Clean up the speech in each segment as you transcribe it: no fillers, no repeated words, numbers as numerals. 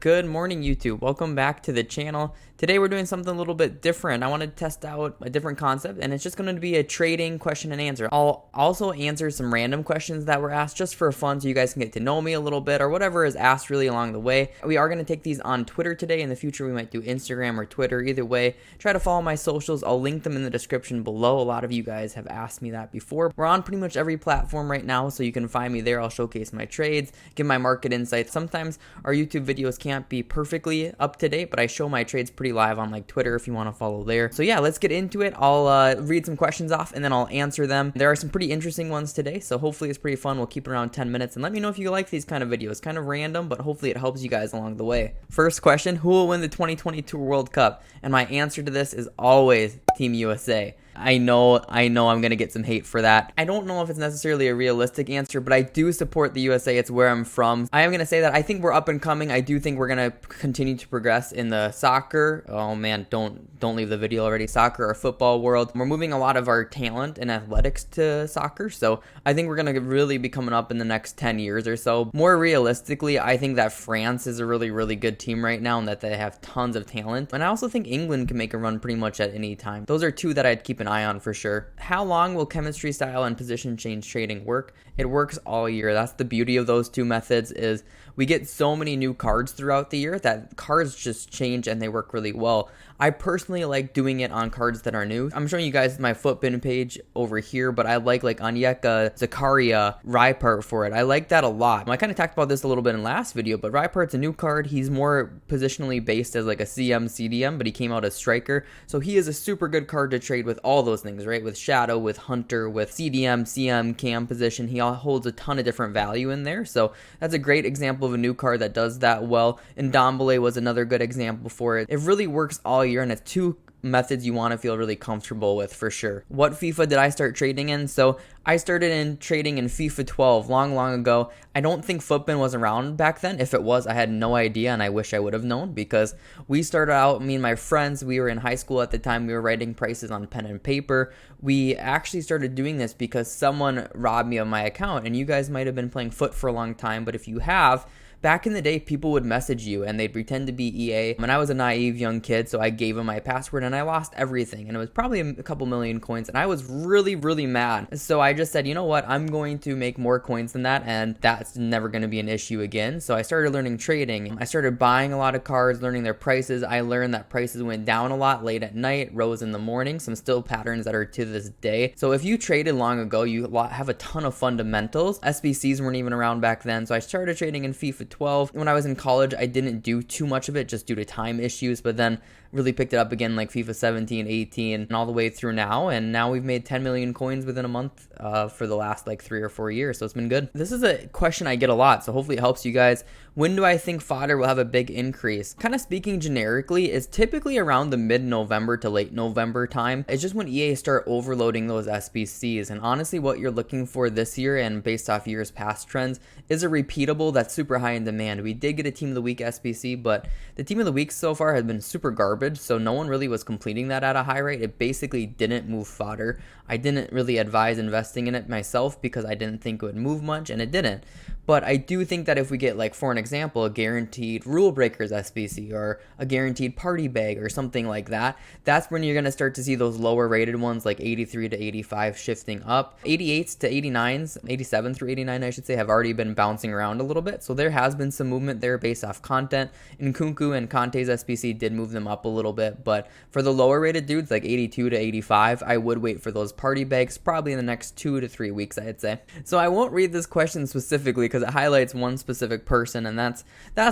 Good morning, YouTube. Welcome back to the channel. Today we're doing something a little bit different. I want to test out a different concept, and it's just going to be a trading question and answer. I'll also answer some random questions that were asked just for fun so you guys can get to know me a little bit, or whatever is asked really along the way. We are going to take these on Twitter today. In the future, we might do Instagram or Twitter. Either way, try to follow my socials. I'll link them in the description below. A lot of you guys have asked me that before. We're on pretty much every platform right now, so you can find me there. I'll showcase my trades, give my market insights. Sometimes our YouTube videos can't be perfectly up to date, but I show my trades pretty live on like Twitter if you want to follow there. So yeah, let's get into it. I'll read some questions off and then I'll answer them. There are some pretty interesting ones today, so hopefully it's pretty fun. We'll keep it around 10 minutes, and let me know if you like these kind of videos. Kind of random, but hopefully it helps you guys along the way. First question: who will win the 2022 World Cup? And my answer to this is always Team USA. I know I'm going to get some hate for that. I don't know if it's necessarily a realistic answer, but I do support the USA. It's where I'm from. I am going to say that I think we're up and coming. I do think we're going to continue to progress in the soccer. Oh man, don't leave the video already. Soccer or football world. We're moving a lot of our talent and athletics to soccer. So I think we're going to really be coming up in the next 10 years or so. More realistically, I think that France is a really, really good team right now and that they have tons of talent. And I also think England can make a run pretty much at any time. Those are two that I'd keep an eye on for sure. How long will chemistry style and position change trading work? It works all year. That's the beauty of those two methods, is we get so many new cards throughout the year that cards just change and they work really well. I personally like doing it on cards that are new. I'm showing you guys my footpin page over here, but I like Onyeka, Zakaria, Ripart for it. I like that a lot. I kind of talked about this a little bit in last video, but Ripart's a new card. He's more positionally based as like a CM, CDM, but he came out as striker. So he is a super good card to trade with all those things, right? With Shadow, with Hunter, with CDM, CM, cam position. He holds a ton of different value in there. So that's a great example of a new card that does that well. And Ndombele was another good example for it. It really works all year, and it's two methods you want to feel really comfortable with for sure. What FIFA did I start trading in? So I started in trading in FIFA 12 long ago. I don't think Footbin was around back then. If it was, I had no idea, and I wish I would have known, because we started out, me and my friends, we were in high school at the time. We were writing prices on pen and paper. We actually started doing this because someone robbed me of my account, and you guys might have been playing Foot for a long time, but if you have, back in the day, people would message you and they'd pretend to be EA. And I was a naive young kid, so I gave them my password and I lost everything. And it was probably a couple million coins. And I was really, really mad. So I just said, you know what? I'm going to make more coins than that. And that's never going to be an issue again. So I started learning trading. I started buying a lot of cards, learning their prices. I learned that prices went down a lot late at night, rose in the morning. Some still patterns that are to this day. So if you traded long ago, you have a ton of fundamentals. SBCs weren't even around back then. So I started trading in FIFA 12. When I was in college, I didn't do too much of it just due to time issues, but then really picked it up again like FIFA 17, 18, and all the way through now. And now we've made 10 million coins within a month for the last like 3 or 4 years. So it's been good. This is a question I get a lot, so hopefully it helps you guys. When do I think fodder will have a big increase? Kind of speaking generically, is typically around the mid-November to late November time. It's just when EA start overloading those SBCs. And honestly, what you're looking for this year, and based off years past trends, is a repeatable that's super high in demand. We did get a Team of the Week SBC, but the Team of the Week so far has been super garbage, so no one really was completing that at a high rate. It basically didn't move fodder. I didn't really advise investing in it myself because I didn't think it would move much, and it didn't. But I do think that if we get, like, for an example, a guaranteed Rule Breakers SBC or a guaranteed Party Bag or something like that, that's when you're going to start to see those lower rated ones like 83 to 85 shifting up. 88s to 89s, 87 through 89 I should say, have already been bouncing around a little bit. So there has been some movement there based off content. Nkunku and Conte's SBC did move them up a little bit. But for the lower rated dudes like 82 to 85, I would wait for those Party Bags probably in the next 2 to 3 weeks, I'd say. So I won't read this question specifically because it highlights one specific person, and that's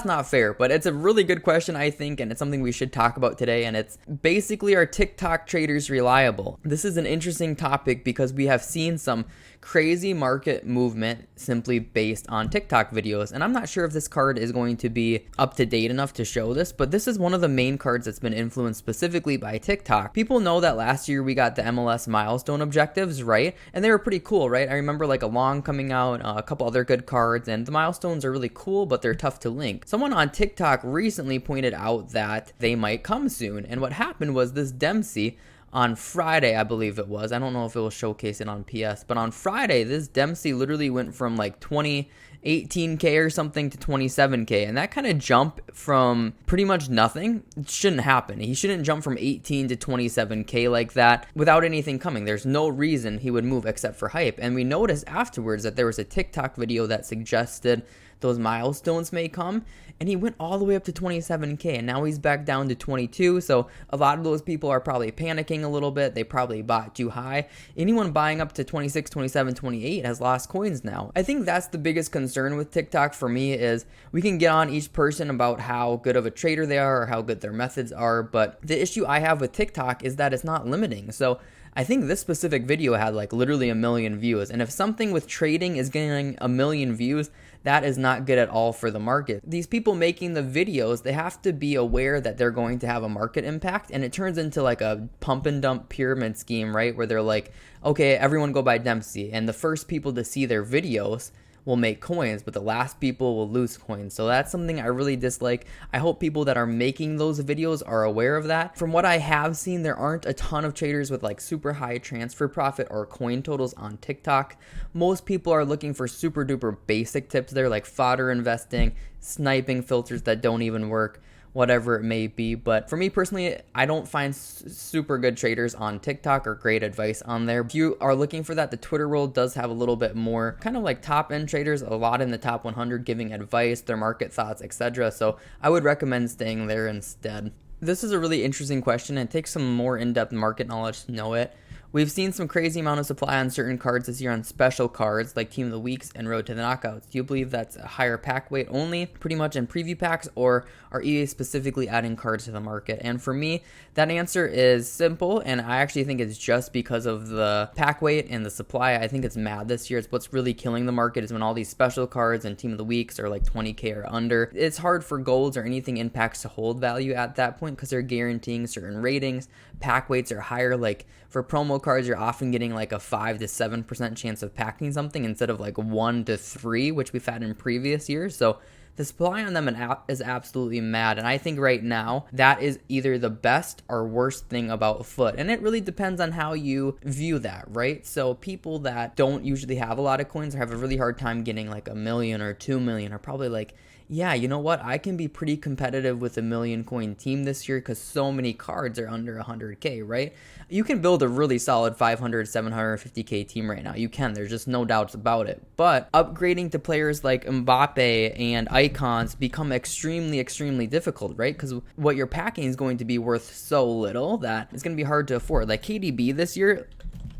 not fair, but it's a really good question, I think, and it's something we should talk about today. And it's basically, are TikTok traders reliable? This is an interesting topic because we have seen some crazy market movement simply based on TikTok videos, and I'm not sure if this card is going to be up to date enough to show this, but this is one of the main cards that's been influenced specifically by TikTok. People know that last year we got the MLS milestone objectives, right? And they were pretty cool, right? I remember like a long coming out, a couple other good cards, and the milestones are really cool, but they're tough to link. Someone on TikTok recently pointed out that they might come soon, and what happened was this Dempsey on Friday, I believe it was. I don't know if it will showcase it on PS, but on Friday, this Dempsey literally went from like 18K or something to 27K, and that kind of jump from pretty much nothing, it shouldn't happen. He shouldn't jump from 18 to 27K like that without anything coming. There's no reason he would move except for hype. And we noticed afterwards that there was a TikTok video that suggested those milestones may come, and he went all the way up to 27K, and now he's back down to 22. So a lot of those people are probably panicking a little bit. They probably bought too high. Anyone buying up to 26, 27, 28 has lost coins now. I think that's the biggest concern with TikTok for me, is we can get on each person about how good of a trader they are or how good their methods are, but the issue I have with TikTok is that it's not limiting. So I think this specific video had like literally 1 million views, and if something with trading is getting 1 million views, that is not good at all for the market. These people making the videos, they have to be aware that they're going to have a market impact, and it turns into like a pump and dump pyramid scheme, right? Where they're like, okay, everyone go buy Dempsey, and the first people to see their videos will make coins, but the last people will lose coins. So that's something I really dislike. I hope people that are making those videos are aware of that. From what I have seen, there aren't a ton of traders with like super high transfer profit or coin totals on TikTok. Most people are looking for super duper basic tips there, like fodder investing, sniping filters that don't even work, whatever it may be. But for me personally, I don't find super good traders on TikTok or great advice on there. If you are looking for that, the Twitter world does have a little bit more kind of like top end traders, a lot in the top 100 giving advice, their market thoughts, etc. So I would recommend staying there instead. This is a really interesting question, and it takes some more in-depth market knowledge to know it. We've seen some crazy amount of supply on certain cards this year on special cards like Team of the Weeks and Road to the Knockouts. Do you believe that's a higher pack weight only, pretty much in preview packs, or are EA specifically adding cards to the market? And for me, that answer is simple, and I actually think it's just because of the pack weight and the supply. I think it's mad this year. It's what's really killing the market is when all these special cards and Team of the Weeks are like 20K or under. It's hard for golds or anything in packs to hold value at that point because they're guaranteeing certain ratings. Pack weights are higher. Like for promo cards, you're often getting like a 5 to 7% chance of packing something instead of like 1 to 3, which we've had in previous years. So the supply on them is absolutely mad, and I think right now that is either the best or worst thing about Foot, and it really depends on how you view that, right? So people that don't usually have a lot of coins or have a really hard time getting like 1 million or 2 million are probably like, yeah, you know what? I can be pretty competitive with a 1 million coin team this year because so many cards are under 100K, right? You can build a really solid 500, 750K team right now. You can. There's just no doubts about it. But upgrading to players like Mbappe and icons become extremely, extremely difficult, right? Because what you're packing is going to be worth so little that it's going to be hard to afford. Like KDB this year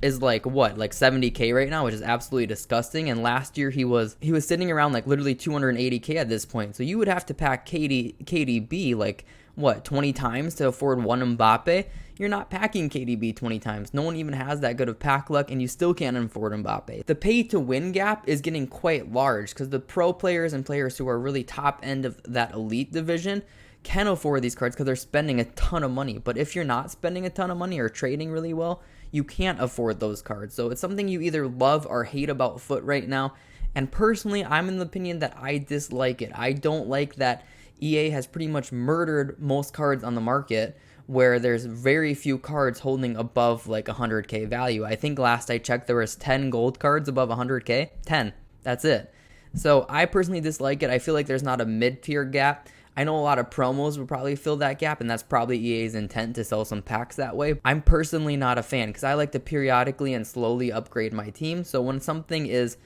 is like what, like 70K right now, which is absolutely disgusting. And last year he was sitting around like literally 280K at this point. So you would have to pack KDB like what, 20 times to afford one Mbappe. You're not packing KDB 20 times. No one even has that good of pack luck, and you still can't afford Mbappe. The pay to win gap is getting quite large because the pro players and players who are really top end of that elite division can afford these cards because they're spending a ton of money. But if you're not spending a ton of money or trading really well, you can't afford those cards. So it's something you either love or hate about Foot right now. And personally, I'm in the opinion that I dislike it. I don't like that EA has pretty much murdered most cards on the market where there's very few cards holding above like 100K value. I think last I checked there was 10 gold cards above 100K. 10. That's it. So I personally dislike it. I feel like there's not a mid-tier gap. I know a lot of promos would probably fill that gap, and that's probably EA's intent to sell some packs that way. I'm personally not a fan because I like to periodically and slowly upgrade my team. So when something is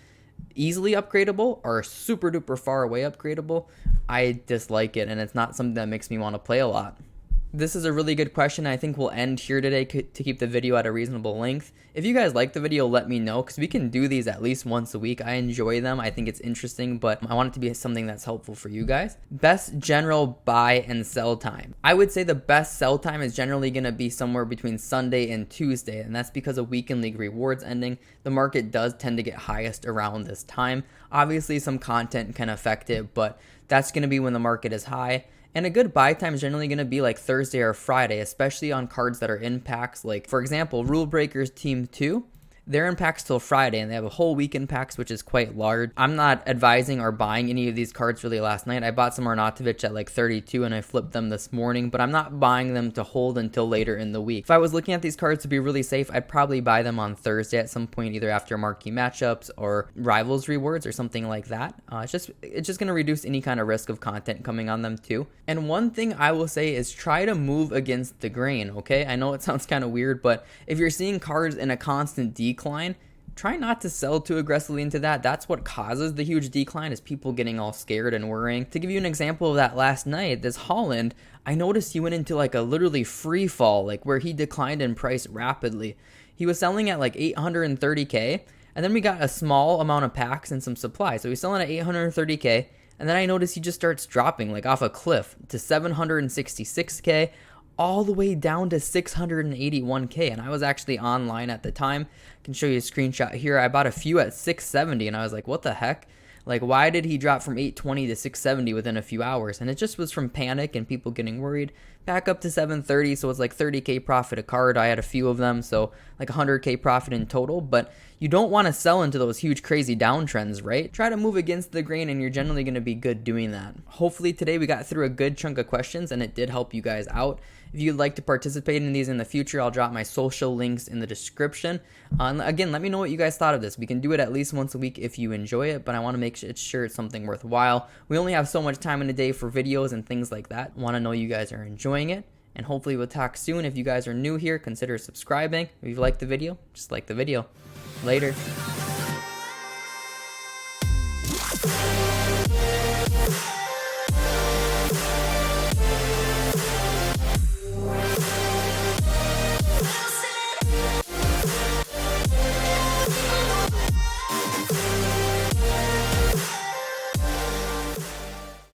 easily upgradable or super duper far away upgradable, I dislike it, and it's not something that makes me want to play a lot. This is a really good question. I think we'll end here today to keep the video at a reasonable length. If you guys like the video, let me know because we can do these at least once a week. I enjoy them. I think it's interesting, but I want it to be something that's helpful for you guys. Best general buy and sell time. I would say the best sell time is generally going to be somewhere between Sunday and Tuesday, and that's because of weekend league rewards ending. The market does tend to get highest around this time. Obviously, some content can affect it, but that's going to be when the market is high. And a good buy time is generally going to be like Thursday or Friday, especially on cards that are in packs. Like, for example, Rule Breakers Team 2. they're in packs till Friday, and they have a whole weekend packs, which is quite large. I'm not advising or buying any of these cards really last night. I bought some Arnautovic at like 32 and I flipped them this morning, but I'm not buying them to hold until later in the week. If I was looking at these cards to be really safe, I'd probably buy them on Thursday at some point, either after marquee matchups or rivals rewards or something like that. It's just going to reduce any kind of risk of content coming on them too. And one thing I will say is try to move against the grain, okay? I know it sounds kind of weird, but if you're seeing cards in a constant decline, try not to sell too aggressively into that. That's what causes the huge decline, is people getting all scared and worrying. To give you an example of that, last night, this Holland, I noticed he went into like a literally free fall, like where he declined in price rapidly. He was selling at like 830K, and then we got a small amount of packs and some supply. So he's selling at 830K, and then I noticed he just starts dropping like off a cliff to 766K, all the way down to 681K. And I was actually online at the time. I can show you a screenshot here. I bought a few at 670, and I was like, what the heck? Like, why did he drop from 820 to 670 within a few hours? And it just was from panic and people getting worried. Back up to 730, so it's like 30K profit a card. I had a few of them, so like 100K profit in total. But you don't want to sell into those huge crazy downtrends, right? Try to move against the grain, and you're generally going to be good doing that. Hopefully today we got through a good chunk of questions and it did help you guys out. If you'd like to participate in these in the future, I'll drop my social links in the description. Again, let me know what you guys thought of this. We can do it at least once a week if you enjoy it, but I want to make sure it's something worthwhile. We only have so much time in a day for videos and things like that. Want to know you guys are enjoying it, and hopefully we'll talk soon. If you guys are new here, consider subscribing. If you've liked the video, just like the video. Later.